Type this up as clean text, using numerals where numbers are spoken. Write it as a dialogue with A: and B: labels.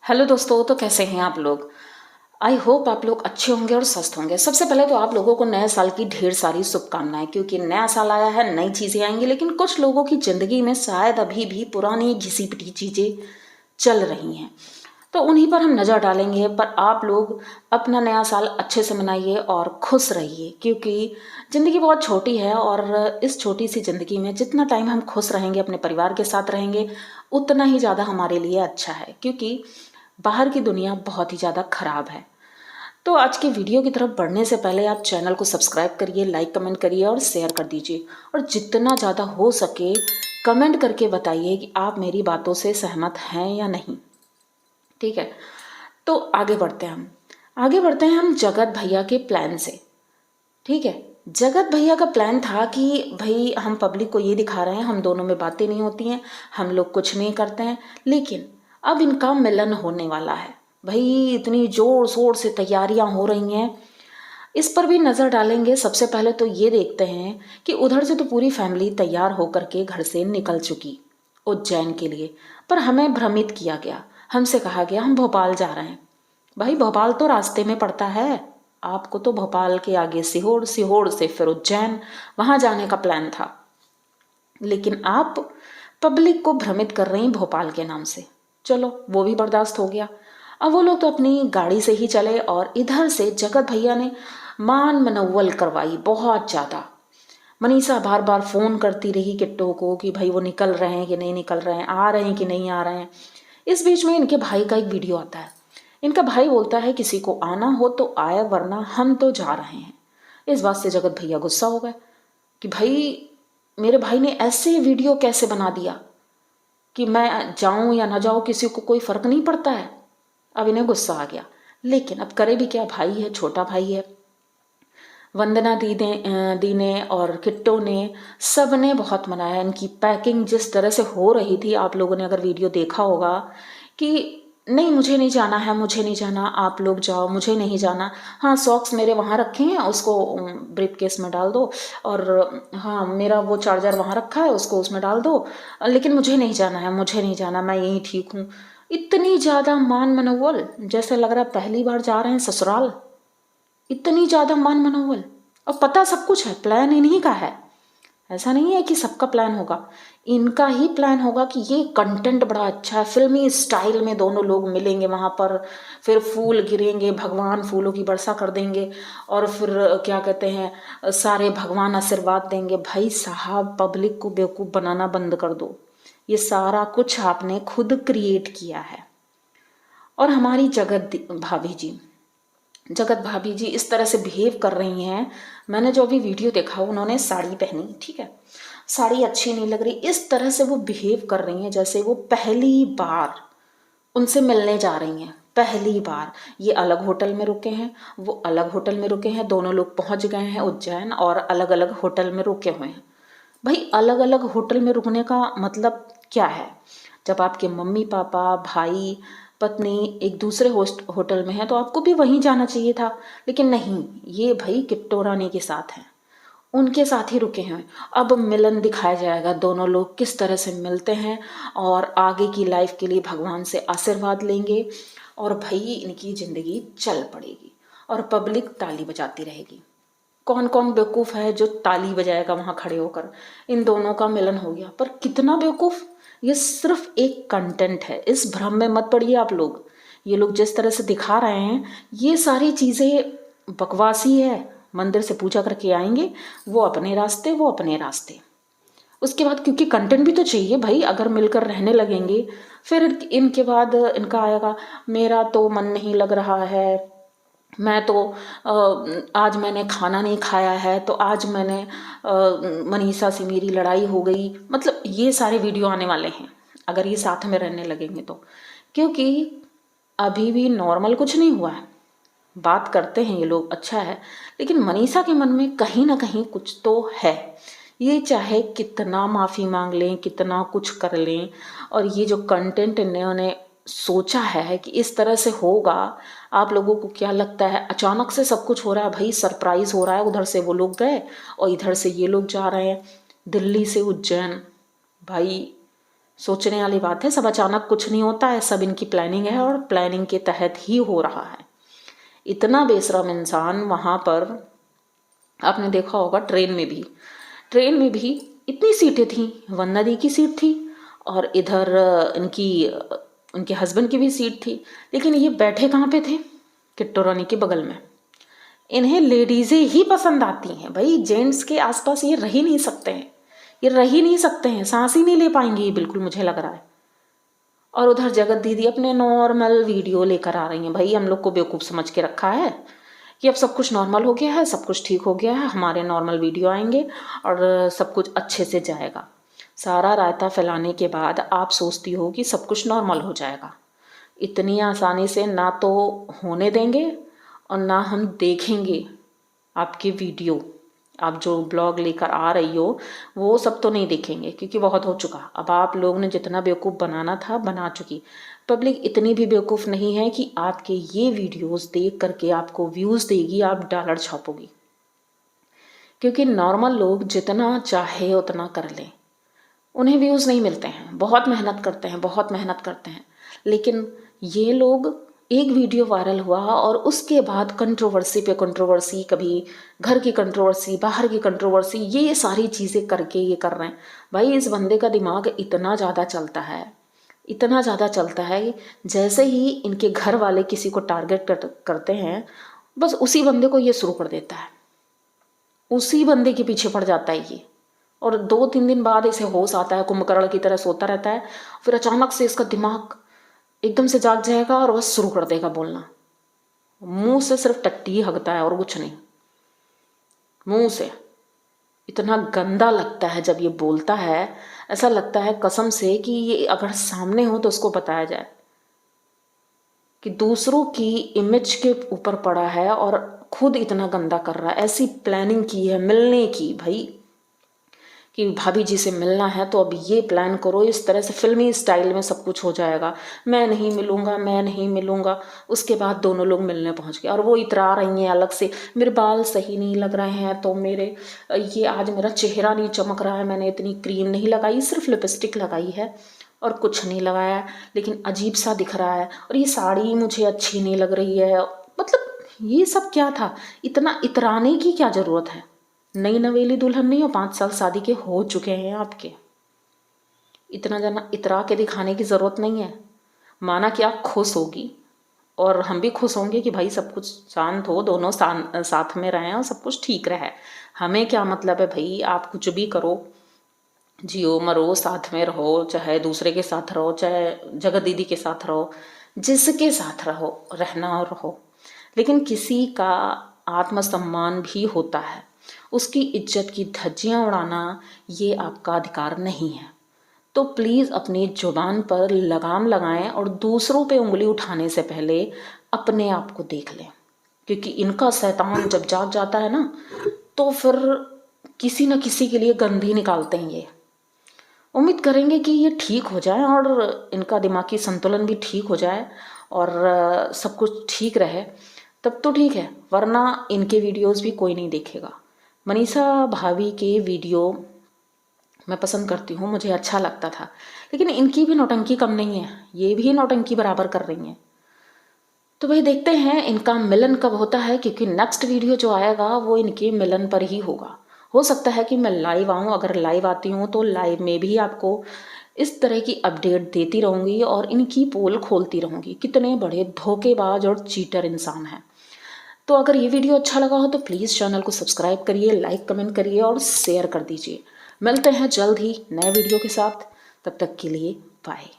A: Hello दोस्तों, तो कैसे हैं आप लोग। आई होप आप लोग अच्छे होंगे और स्वस्थ होंगे। सबसे पहले तो आप लोगों को नए साल की ढेर सारी शुभकामनाएं, क्योंकि नया साल आया है, नई चीज़ें आएंगी। लेकिन कुछ लोगों की ज़िंदगी में शायद अभी भी पुरानी घिसी पिटी चीज़ें चल रही हैं, तो उन्हीं पर हम नज़र डालेंगे। पर आप लोग अपना नया साल अच्छे से मनाइए और खुश रहिए, क्योंकि ज़िंदगी बहुत छोटी है और इस छोटी सी ज़िंदगी में जितना टाइम हम खुश रहेंगे, अपने परिवार के साथ रहेंगे, उतना ही ज़्यादा हमारे लिए अच्छा है। क्योंकि बाहर की दुनिया बहुत ही ज़्यादा ख़राब है। तो आज की वीडियो की तरफ बढ़ने से पहले आप चैनल को सब्सक्राइब करिए, लाइक कमेंट करिए और शेयर कर दीजिए। और जितना ज़्यादा हो सके कमेंट करके बताइए कि आप मेरी बातों से सहमत हैं या नहीं। ठीक है, तो आगे बढ़ते हैं हम जगत भैया के प्लान से। ठीक है, जगत भैया का प्लान था कि भाई हम पब्लिक को ये दिखा रहे हैं, हम दोनों में बातें नहीं होती हैं, हम लोग कुछ नहीं करते हैं, लेकिन अब इनका मिलन होने वाला है। भाई इतनी जोर शोर से तैयारियां हो रही हैं, इस पर भी नज़र डालेंगे। सबसे पहले तो ये देखते हैं कि उधर से तो पूरी फैमिली तैयार होकर के घर से निकल चुकी उज्जैन के लिए, पर हमें भ्रमित किया गया, हमसे कहा गया हम भोपाल जा रहे हैं। भाई भोपाल तो रास्ते में पड़ता है, आपको तो भोपाल के आगे सीहोर, सीहोर से फिर उज्जैन, वहां जाने का प्लान था। लेकिन आप पब्लिक को भ्रमित कर रही भोपाल के नाम से। चलो वो भी बर्दाश्त हो गया। अब वो लोग तो अपनी गाड़ी से ही चले और इधर से जगत भैया ने मान मनौवल करवाई बहुत ज़्यादा। मनीषा बार बार फ़ोन करती रही किट्टो को कि भाई वो निकल रहे हैं कि नहीं निकल रहे हैं, आ रहे हैं कि नहीं आ रहे हैं। इस बीच में इनके भाई का एक वीडियो आता है। इनका भाई बोलता है किसी को आना हो तो आए, वरना हम तो जा रहे हैं। इस बात से जगत भैया गुस्सा हो गए कि भाई मेरे भाई ने ऐसे वीडियो कैसे बना दिया कि मैं जाऊं या ना जाऊं किसी को कोई फर्क नहीं पड़ता है। अब इन्हें गुस्सा आ गया, लेकिन अब करे भी क्या, भाई है, छोटा भाई है। वंदना दी ने और किट्टो ने, सब ने बहुत मनाया। इनकी पैकिंग जिस तरह से हो रही थी, आप लोगों ने अगर वीडियो देखा होगा कि नहीं मुझे नहीं जाना है, मुझे नहीं जाना, आप लोग जाओ, मुझे नहीं जाना। हाँ सॉक्स मेरे वहाँ रखे हैं, उसको ब्रीफ केस में डाल दो, और हाँ मेरा वो चार्जर वहाँ रखा है, उसको उसमें डाल दो, लेकिन मुझे नहीं जाना है, मुझे नहीं जाना, मैं यहीं ठीक हूँ। इतनी ज़्यादा मान मनोवल, जैसे लग रहा है पहली बार जा रहे हैं ससुराल। इतनी ज़्यादा मान मनोवल, और पता सब कुछ है, प्लान इन्हीं का है। ऐसा नहीं है कि सबका प्लान होगा, इनका ही प्लान होगा कि ये कंटेंट बड़ा अच्छा है, फिल्मी स्टाइल में दोनों लोग मिलेंगे वहाँ पर, फिर फूल गिरेंगे, भगवान फूलों की वर्षा कर देंगे, और फिर क्या कहते हैं, सारे भगवान आशीर्वाद देंगे। भाई साहब पब्लिक को बेवकूफ़ बनाना बंद कर दो, ये सारा कुछ आपने खुद क्रिएट किया है। और हमारी जगत भाभी जी इस तरह से बिहेव कर रही हैं। मैंने जो अभी वीडियो देखा, उन्होंने साड़ी पहनी, ठीक है, साड़ी अच्छी नहीं लग रही। इस तरह से वो बिहेव कर रही हैं जैसे वो पहली बार उनसे मिलने जा रही हैं, पहली बार। ये अलग होटल में रुके हैं, वो अलग होटल में रुके हैं, दोनों लोग पहुंच गए हैं उज्जैन और अलग अलग होटल में रुके हुए हैं। भाई अलग अलग होटल में रुकने का मतलब क्या है? जब आपके मम्मी पापा भाई पत्नी एक दूसरे होटल में है तो आपको भी वहीं जाना चाहिए था। लेकिन नहीं, ये भाई किट्टो रानी के साथ हैं, उनके साथ ही रुके हैं। अब मिलन दिखाया जाएगा, दोनों लोग किस तरह से मिलते हैं और आगे की लाइफ के लिए भगवान से आशीर्वाद लेंगे, और भाई इनकी ज़िंदगी चल पड़ेगी और पब्लिक ताली बजाती रहेगी। कौन कौन बेवकूफ़ है जो ताली बजाएगा वहाँ खड़े होकर? इन दोनों का मिलन हो गया, पर कितना बेवकूफ़! ये सिर्फ एक कंटेंट है, इस भ्रम में मत पड़िए आप लोग। ये लोग जिस तरह से दिखा रहे हैं, ये सारी चीज़ें बकवासी है। मंदिर से पूजा करके आएंगे, वो अपने रास्ते, वो अपने रास्ते। उसके बाद क्योंकि कंटेंट भी तो चाहिए भाई, अगर मिलकर रहने लगेंगे, फिर इनके बाद इनका आएगा मेरा तो मन नहीं लग रहा है, मैं तो आज मैंने खाना नहीं खाया है, तो आज मैंने मनीषा से मेरी लड़ाई हो गई। मतलब ये सारे वीडियो आने वाले हैं अगर ये साथ में रहने लगेंगे तो, क्योंकि अभी भी नॉर्मल कुछ नहीं हुआ है। बात करते हैं ये लोग, अच्छा है, लेकिन मनीषा के मन में कहीं ना कहीं कुछ तो है। ये चाहे कितना माफ़ी मांग लें, कितना कुछ कर लें, और ये जो कंटेंट इन्होंने सोचा है कि इस तरह से होगा, आप लोगों को क्या लगता है अचानक से सब कुछ हो रहा है? भाई सरप्राइज हो रहा है, उधर से वो लोग गए और इधर से ये लोग जा रहे हैं दिल्ली से उज्जैन। भाई सोचने वाली बात है। सब अचानक कुछ नहीं होता है, सब इनकी प्लानिंग है और प्लानिंग के तहत ही हो रहा है। इतना बेशरम इंसान वहाँ पर, आपने देखा होगा ट्रेन में भी इतनी सीटें थी। वंदना दी की सीट थी और इधर उनके हस्बैंड की भी सीट थी, लेकिन ये बैठे कहाँ पे थे? किट्टू रानी के बगल में। इन्हें लेडीज़ें ही पसंद आती हैं भाई, जेंट्स के आसपास ये रह ही नहीं सकते हैं, ये रह ही नहीं सकते हैं, सांस ही नहीं ले पाएंगे ये, बिल्कुल मुझे लग रहा है। और उधर जगत दीदी अपने नॉर्मल वीडियो लेकर आ रही हैं। भाई हम लोग को बेवकूफ़ समझ के रखा है कि अब सब कुछ नॉर्मल हो गया है, सब कुछ ठीक हो गया है, हमारे नॉर्मल वीडियो आएंगे और सब कुछ अच्छे से जाएगा। सारा रायता फैलाने के बाद आप सोचती हो कि सब कुछ नॉर्मल हो जाएगा। इतनी आसानी से ना तो होने देंगे और ना हम देखेंगे आपके वीडियो। आप जो ब्लॉग लेकर आ रही हो वो सब तो नहीं देखेंगे, क्योंकि बहुत हो चुका। अब आप लोग ने जितना बेवकूफ़ बनाना था बना चुकी। पब्लिक इतनी भी बेवकूफ़ नहीं है कि आपके ये वीडियोस देख करके आपको व्यूज़ देगी, आप डॉलर छापोगी। क्योंकि नॉर्मल लोग जितना चाहे उतना कर लें, उन्हें व्यूज़ नहीं मिलते हैं। बहुत मेहनत करते हैं, लेकिन ये लोग एक वीडियो वायरल हुआ और उसके बाद कंट्रोवर्सी पे कंट्रोवर्सी, कभी घर की कंट्रोवर्सी, बाहर की कंट्रोवर्सी, ये सारी चीज़ें करके ये कर रहे हैं। भाई इस बंदे का दिमाग इतना ज़्यादा चलता है, जैसे ही इनके घर वाले किसी को टारगेट करते हैं, बस उसी बंदे को ये शुरू कर देता है, उसी बंदे के पीछे पड़ जाता है ये। और 2-3 दिन बाद इसे होश आता है, कुंभकर्ण की तरह सोता रहता है, फिर अचानक से इसका दिमाग एकदम से जाग जाएगा और बस शुरू कर देगा बोलना। मुंह से सिर्फ टट्टी हगता है और कुछ नहीं। मुंह से इतना गंदा लगता है जब ये बोलता है, ऐसा लगता है कसम से कि ये अगर सामने हो तो उसको बताया जाए कि दूसरों की इमेज के ऊपर पड़ा है और खुद इतना गंदा कर रहा है। ऐसी प्लानिंग की है मिलने की भाई, कि भाभी जी से मिलना है तो अब ये प्लान करो, इस तरह से फिल्मी स्टाइल में सब कुछ हो जाएगा। मैं नहीं मिलूंगा। उसके बाद दोनों लोग मिलने पहुंच गए और वो इतरा रही हैं अलग से, मेरे बाल सही नहीं लग रहे हैं, तो ये आज मेरा चेहरा नहीं चमक रहा है, मैंने इतनी क्रीम नहीं लगाई, सिर्फ लिपस्टिक लगाई है और कुछ नहीं लगाया, लेकिन अजीब सा दिख रहा है, और ये साड़ी मुझे अच्छी नहीं लग रही है। मतलब ये सब क्या था? इतना इतराने की क्या ज़रूरत है? नई नवेली दुल्हन नहीं हो, 5 साल शादी के हो चुके हैं आपके। इतना जना इतरा के दिखाने की ज़रूरत नहीं है। माना कि आप खुश होगी और हम भी खुश होंगे कि भाई सब कुछ शांत हो, दोनों साथ में रहें और सब कुछ ठीक रहे। हमें क्या मतलब है भाई, आप कुछ भी करो, जियो मरो, साथ में रहो, चाहे दूसरे के साथ रहो, चाहे जगत दीदी के साथ रहो, जिसके साथ रहना और रहो, लेकिन किसी का आत्मसम्मान भी होता है। उसकी इज्जत की धज्जियां उड़ाना ये आपका अधिकार नहीं है। तो प्लीज़ अपनी जुबान पर लगाम लगाएं और दूसरों पे उंगली उठाने से पहले अपने आप को देख लें, क्योंकि इनका शैतान जब जाग जाता है ना, तो फिर किसी न किसी के लिए गंदी निकालते हैं। ये उम्मीद करेंगे कि ये ठीक हो जाए और इनका दिमागी संतुलन भी ठीक हो जाए और सब कुछ ठीक रहे, तब तो ठीक है, वरना इनके वीडियोस भी कोई नहीं देखेगा। मनीषा भाभी के वीडियो मैं पसंद करती हूँ, मुझे अच्छा लगता था, लेकिन इनकी भी नौटंकी कम नहीं है, ये भी नौटंकी बराबर कर रही हैं। तो भाई देखते हैं इनका मिलन कब होता है, क्योंकि नेक्स्ट वीडियो जो आएगा वो इनके मिलन पर ही होगा। हो सकता है कि मैं लाइव आऊँ, अगर लाइव आती हूँ तो लाइव में भी आपको इस तरह की अपडेट देती रहूँगी और इनकी पोल खोलती रहूँगी, कितने बड़े धोखेबाज और चीटर इंसान हैं। तो अगर ये वीडियो अच्छा लगा हो तो प्लीज़ चैनल को सब्सक्राइब करिए, लाइक कमेंट करिए और शेयर कर दीजिए। मिलते हैं जल्द ही नए वीडियो के साथ, तब तक के लिए बाय।